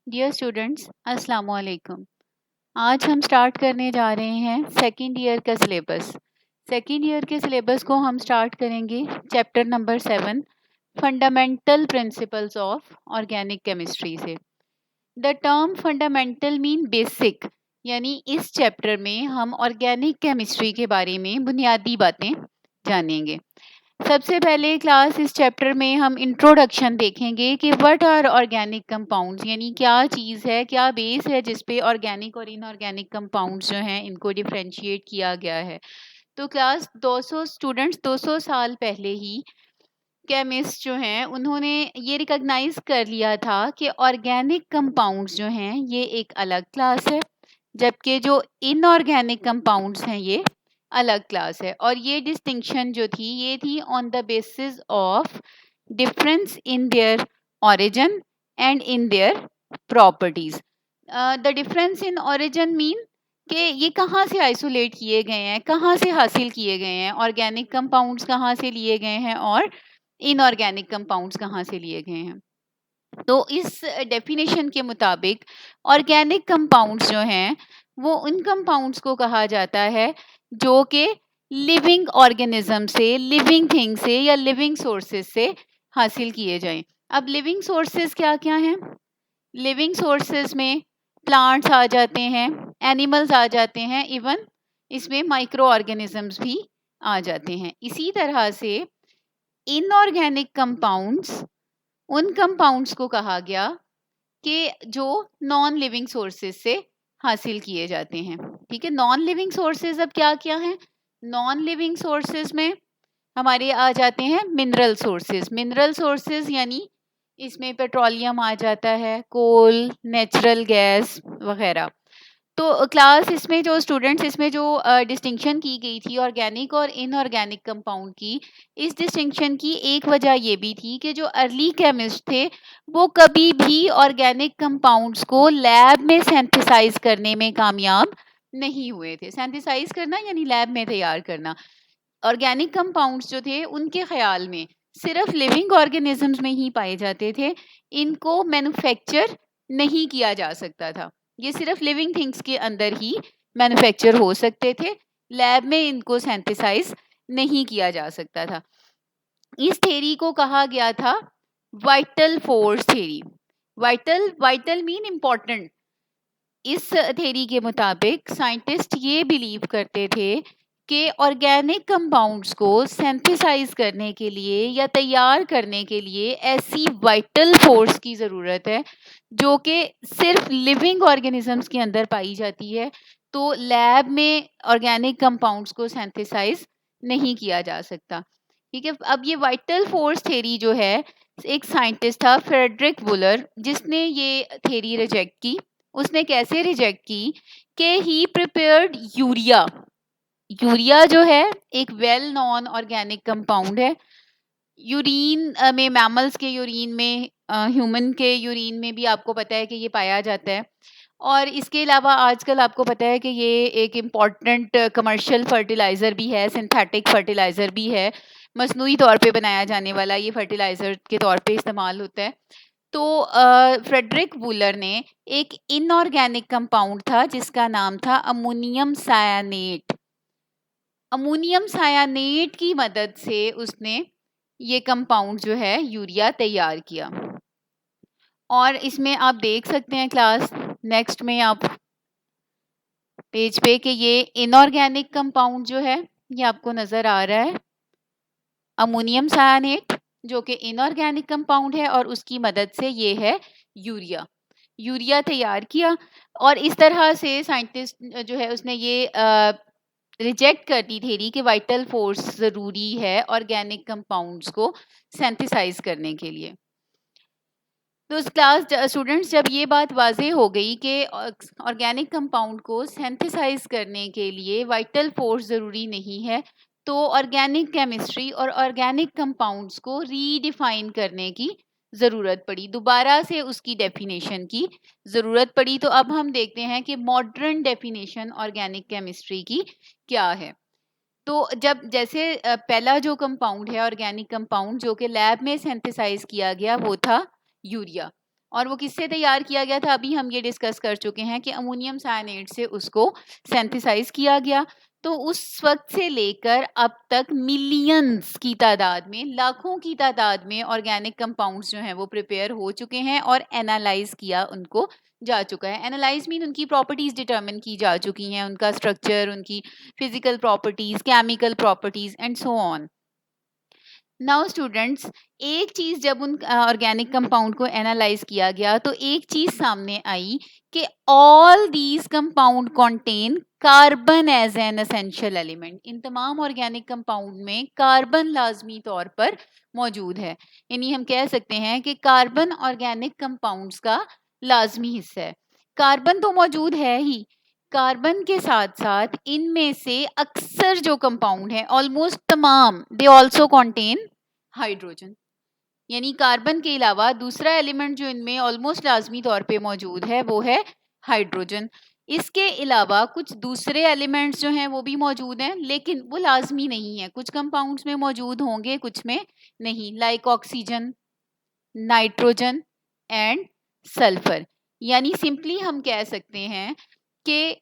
Dear students, अस्सलाम वालेकुम। आज हम स्टार्ट करने जा रहे हैं सेकेंड ईयर का सिलेबस। सेकेंड ईयर के सिलेबस को हम स्टार्ट करेंगे chapter number 7 fundamental principles of organic chemistry से। The term fundamental mean basic, यानी इस चैप्टर में हम ऑर्गेनिक केमिस्ट्री के बारे में बुनियादी बातें जानेंगे। सबसे पहले क्लास इस चैप्टर में हम इंट्रोडक्शन देखेंगे कि व्हाट आर ऑर्गेनिक कंपाउंड्स, यानी क्या चीज़ है, क्या बेस है जिस पे ऑर्गेनिक और इनऑर्गेनिक कंपाउंड्स जो हैं इनको डिफरेंशिएट किया गया है। तो क्लास 200 स्टूडेंट्स 200 साल पहले ही केमिस्ट जो हैं उन्होंने ये रिकॉग्नाइज कर लिया था कि ऑर्गेनिक कंपाउंड्स जो हैं ये एक अलग क्लास है, जबकि जो इनऑर्गेनिक कंपाउंड्स हैं ये अलग क्लास है। और ये डिस्टिंक्शन जो थी ये थी on the basis of difference in their origin and in their properties. The difference in origin mean कि ये कहाँ से आइसोलेट किए गए हैं, कहाँ से हासिल किए गए हैं, ऑर्गेनिक कंपाउंड्स कहाँ से लिए गए हैं और इनऑर्गेनिक कंपाउंड्स कहाँ से लिए गए हैं। तो इस डेफिनेशन के मुताबिक ऑर्गेनिक कंपाउंड्स जो हैं वो उन कंपाउंड्स को कहा जाता है जो कि लिविंग ऑर्गेनिज्म से, लिविंग थिंग से या लिविंग सोर्सेज से हासिल किए जाएं। अब लिविंग सोर्सेज क्या क्या हैं? लिविंग सोर्सेज में प्लांट्स आ जाते हैं, एनिमल्स आ जाते हैं, इवन इसमें माइक्रो ऑर्गेनिजम्स भी आ जाते हैं। इसी तरह से इनऑर्गेनिक कंपाउंड्स उन कंपाउंड्स को कहा गया कि जो नॉन लिविंग सोर्सेज से हासिल किए जाते हैं। ठीक है, नॉन लिविंग सोर्सेज अब क्या क्या हैं? नॉन लिविंग सोर्सेज में हमारे आ जाते हैं मिनरल सोर्सेज। मिनरल सोर्सेज यानी इसमें पेट्रोलियम आ जाता है, कोल, नेचुरल गैस वगैरह। तो क्लास इसमें जो स्टूडेंट्स इसमें जो डिस्टिंक्शन की गई थी ऑर्गेनिक और इनऑर्गेनिक कंपाउंड की, इस डिस्टिंक्शन की एक वजह ये भी थी कि जो अर्ली केमिस्ट थे वो कभी भी ऑर्गेनिक कंपाउंड्स को लैब में सिंथेसाइज करने में कामयाब नहीं हुए थे। सिंथेसाइज करना यानी लैब में तैयार करना। ऑर्गेनिक कंपाउंड्स जो थे उनके ख्याल में सिर्फ लिविंग ऑर्गेनिजम्स में ही पाए जाते थे, इनको मैन्युफैक्चर नहीं किया जा सकता था। ये सिर्फ लिविंग थिंग्स के अंदर ही मैन्युफैक्चर हो सकते थे, लैब में इनको सिंथेसाइज नहीं किया जा सकता था। इस थ्योरी को कहा गया था vital force theory. Vital vital mean important. इस थ्योरी के मुताबिक साइंटिस्ट ये बिलीव करते थे कि ऑर्गेनिक कंपाउंड्स को सिंथेसाइज करने के लिए या तैयार करने के लिए ऐसी वाइटल फोर्स की ज़रूरत है जो कि सिर्फ लिविंग ऑर्गेनिजम्स के अंदर पाई जाती है। तो लैब में ऑर्गेनिक कंपाउंड्स को सिंथेसाइज नहीं किया जा सकता। ठीक है, अब ये वाइटल फोर्स थ्योरी जो है, एक साइंटिस्ट था फ्रेडरिक वुलर जिसने ये थ्योरी रिजेक्ट की। उसने कैसे रिजेक्ट की कि ही प्रिपेयर्ड यूरिया। यूरिया जो है एक वेल नॉन ऑर्गेनिक कंपाउंड है। यूरिन में, मैमल्स के यूरिन में, ह्यूमन के यूरिन में भी आपको पता है कि ये पाया जाता है। और इसके अलावा आजकल आपको पता है कि ये एक इम्पॉर्टेंट कमर्शियल फर्टिलाइज़र भी है, सिंथेटिक फर्टिलाइज़र भी है, मसनूई तौर पे बनाया जाने वाला ये फर्टिलाइज़र के तौर पे इस्तेमाल होता है। तो फ्रेडरिक वुलर ने एक इनऑर्गेनिक कंपाउंड था जिसका नाम था अमोनियम सायानेट। अमोनियम सायानेट की मदद से उसने ये कंपाउंड जो है यूरिया तैयार किया। और इसमें आप देख सकते हैं क्लास नेक्स्ट में आप पेज पे कि ये इनऑर्गेनिक कंपाउंड जो है ये आपको नज़र आ रहा है, अमोनियम सायानेट, जो कि इनऑर्गेनिक कंपाउंड है और उसकी मदद से ये है यूरिया। यूरिया तैयार किया और इस तरह से साइंटिस्ट जो है उसने ये रिजेक्ट कर दी थ्योरी कि वाइटल फोर्स ज़रूरी है ऑर्गेनिक कंपाउंड्स को सिंथेसाइज करने के लिए। तो उस क्लास स्टूडेंट्स जब ये बात वाज़ेह हो गई कि ऑर्गेनिक कंपाउंड को सिंथेसाइज करने के लिए वाइटल फोर्स ज़रूरी नहीं है, तो ऑर्गेनिक केमिस्ट्री और ऑर्गेनिक कंपाउंड्स को रीडिफाइन करने की ज़रूरत पड़ी, दोबारा से उसकी डेफिनेशन की ज़रूरत पड़ी। तो अब हम देखते हैं कि मॉडर्न डेफिनेशन ऑर्गेनिक केमिस्ट्री की क्या है। तो जब जैसे पहला जो कंपाउंड है ऑर्गेनिक कंपाउंड जो कि लैब में सिंथेसाइज किया गया वो था यूरिया। और वो किससे तैयार किया गया था, अभी हम ये डिस्कस कर चुके हैं कि अमोनियम साइनाइड से उसको सिंथेसाइज किया गया। तो उस वक्त से लेकर अब तक मिलियंस की तादाद में, लाखों की तादाद में ऑर्गेनिक कंपाउंड्स जो हैं वो प्रिपेयर हो चुके हैं और एनालाइज किया उनको जा चुका है। एनालाइज मीन उनकी प्रॉपर्टीज डिटरमिन की जा चुकी हैं, उनका स्ट्रक्चर, उनकी physical properties, chemical properties and so on. Now students, एक चीज जब उन ऑर्गेनिक कंपाउंड को एनालाइज किया गया तो एक चीज सामने आई कि all these compound contain carbon as an essential element. इन तमाम ऑर्गेनिक कंपाउंड में कार्बन लाजमी तौर पर मौजूद है, यानी हम कह सकते हैं कि कार्बन ऑर्गेनिक कंपाउंड्स का लाजमी हिस्सा है। कार्बन तो मौजूद है ही, कार्बन के साथ साथ इनमें से अक्सर जो कंपाउंड है, ऑलमोस्ट तमाम, दे आल्सो कंटेन हाइड्रोजन। यानी कार्बन के अलावा दूसरा एलिमेंट जो इनमें ऑलमोस्ट लाजमी तौर पे मौजूद है वो है हाइड्रोजन। इसके अलावा कुछ दूसरे एलिमेंट्स जो हैं वो भी मौजूद हैं, लेकिन वो लाजमी नहीं है। कुछ कंपाउंड्स में मौजूद होंगे, कुछ में नहीं, like oxygen, nitrogen and sulphur. यानी सिंपली हम कह सकते हैं कि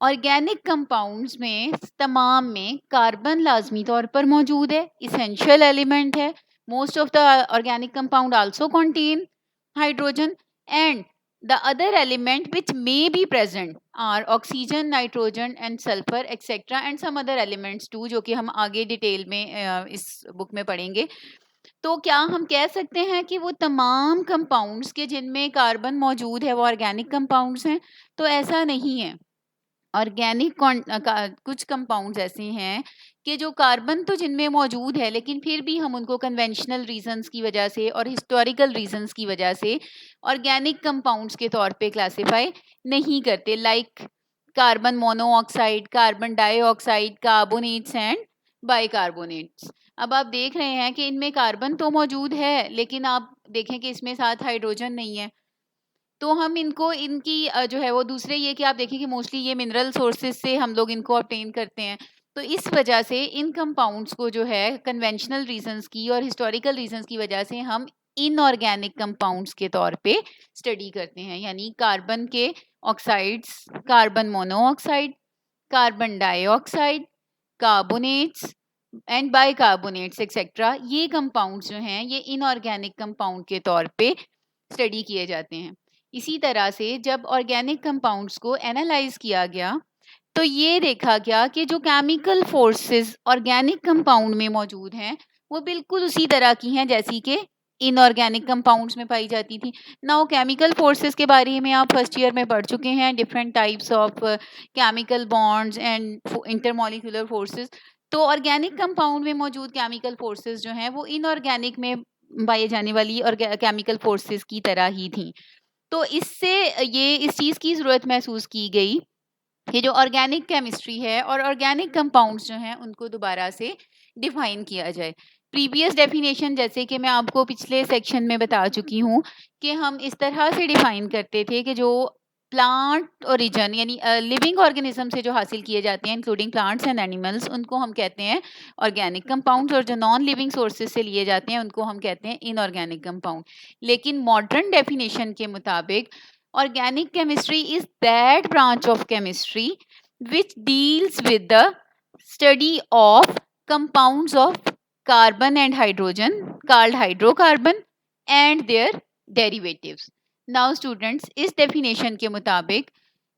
ऑर्गेनिक कंपाउंड्स में तमाम में कार्बन लाजमी तौर पर मौजूद है, इसेंशियल एलिमेंट है। Most of the organic compound also contain hydrogen and the other element which may be present are oxygen, nitrogen and sulfur etc and some other elements too, जो कि हम आगे डिटेल में इस बुक में पढ़ेंगे। तो क्या हम कह सकते हैं कि वो तमाम कंपाउंड्स के जिनमें कार्बन मौजूद है वो ऑर्गेनिक कंपाउंड्स हैं? तो ऐसा नहीं है। ऑर्गेनिक कुछ कंपाउंड्स ऐसे हैं कि जो कार्बन तो जिनमें मौजूद है, लेकिन फिर भी हम उनको कन्वेंशनल रीजंस की वजह से और हिस्टोरिकल रीजंस की वजह से ऑर्गेनिक कंपाउंड्स के तौर पे क्लासिफाई नहीं करते, like carbon monoxide, carbon dioxide, carbonates and bicarbonates. अब आप देख रहे हैं कि इनमें कार्बन तो मौजूद है, लेकिन आप देखें कि इसमें साथ हाइड्रोजन नहीं है। तो हम इनको इनकी जो है वो दूसरे ये कि आप देखिए कि मोस्टली ये मिनरल सोर्सेज से हम लोग इनको ऑब्टेन करते हैं। तो इस वजह से इन कंपाउंड्स को जो है कन्वेंशनल रीजंस की और हिस्टोरिकल रीजंस की वजह से हम इनऑर्गेनिक कंपाउंड्स के तौर पे स्टडी करते हैं। यानी कार्बन के oxides, carbon monoxide, carbon dioxide, carbonates and bicarbonates etcetera, ये कंपाउंड्स जो हैं ये इनऑर्गेनिक कंपाउंड के तौर पे स्टडी किए जाते हैं। इसी तरह से जब ऑर्गेनिक कंपाउंड्स को एनालाइज किया गया तो ये देखा गया कि जो केमिकल फोर्सेस ऑर्गेनिक कंपाउंड में मौजूद हैं वो बिल्कुल उसी तरह की हैं जैसी कि इनऑर्गेनिक कंपाउंड्स में पाई जाती थी। नाउ केमिकल फोर्सेस के बारे में आप फर्स्ट ईयर में पढ़ चुके हैं, different types of chemical bonds and intermolecular forces. तो ऑर्गेनिक कंपाउंड में मौजूद केमिकल फोर्सेस जो हैं वो इनऑर्गेनिक में पाए जाने वाली और केमिकल फोर्सेस की तरह ही थी। तो इससे ये इस चीज़ की ज़रूरत महसूस की गई कि जो ऑर्गेनिक केमिस्ट्री है और ऑर्गेनिक कंपाउंड्स जो हैं उनको दोबारा से डिफाइन किया जाए। प्रीवियस डेफिनेशन जैसे कि मैं आपको पिछले सेक्शन में बता चुकी हूँ कि हम इस तरह से डिफाइन करते थे कि जो प्लांट ओरिजिन यानी लिविंग ऑर्गेनिज्म से जो हासिल किए जाते हैं इंक्लूडिंग प्लांट्स एंड एनिमल्स, उनको हम कहते हैं ऑर्गेनिक कंपाउंड्स, और जो नॉन लिविंग सोर्सेज से लिए जाते हैं उनको हम कहते हैं इनऑर्गेनिक कंपाउंड। लेकिन मॉडर्न डेफिनेशन के मुताबिक organic chemistry is that branch of chemistry which deals with the study of compounds of carbon and hydrogen called hydrocarbon and their derivatives. Now students, इस definition के मुताबिक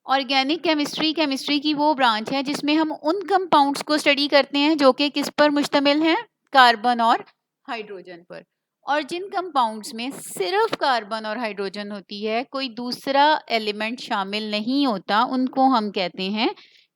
ऑर्गेनिक केमिस्ट्री की वो branch है जिसमें हम उन कंपाउंड्स को स्टडी करते हैं जो कि किस पर मुश्तमिल हैं, कार्बन और हाइड्रोजन पर। और जिन कंपाउंड्स में सिर्फ कार्बन और हाइड्रोजन होती है, कोई दूसरा एलिमेंट शामिल नहीं होता, उनको हम कहते हैं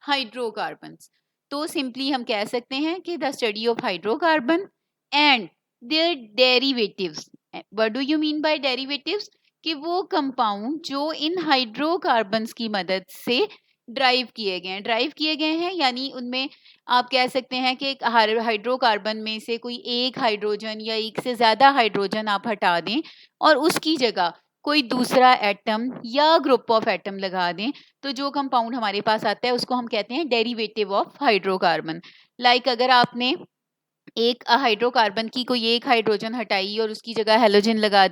हाइड्रोकार्बन्स। तो सिंपली हम कह सकते हैं कि the study of hydrocarbon and their derivatives. What do you mean by derivatives? कि वो कंपाउंड जो इन हाइड्रोकार्बन्स की मदद से ड्राइव किए गए हैं, यानी उनमें आप कह सकते हैं कि एक हाइड्रोकार्बन में से कोई एक हाइड्रोजन या एक से ज़्यादा हाइड्रोजन आप हटा दें और उसकी जगह कोई दूसरा एटम या ग्रुप ऑफ एटम लगा दें, तो जो कंपाउंड हमारे पास आता है उसको हम कहते हैं डेरिवेटिव ऑफ हाइड्रोकार्बन। लाइक अगर आपने एक हाइड्रोकार्बन की कोई एक हाइड्रोजन हटाई और उसकी जगह हेलोजन लगा दी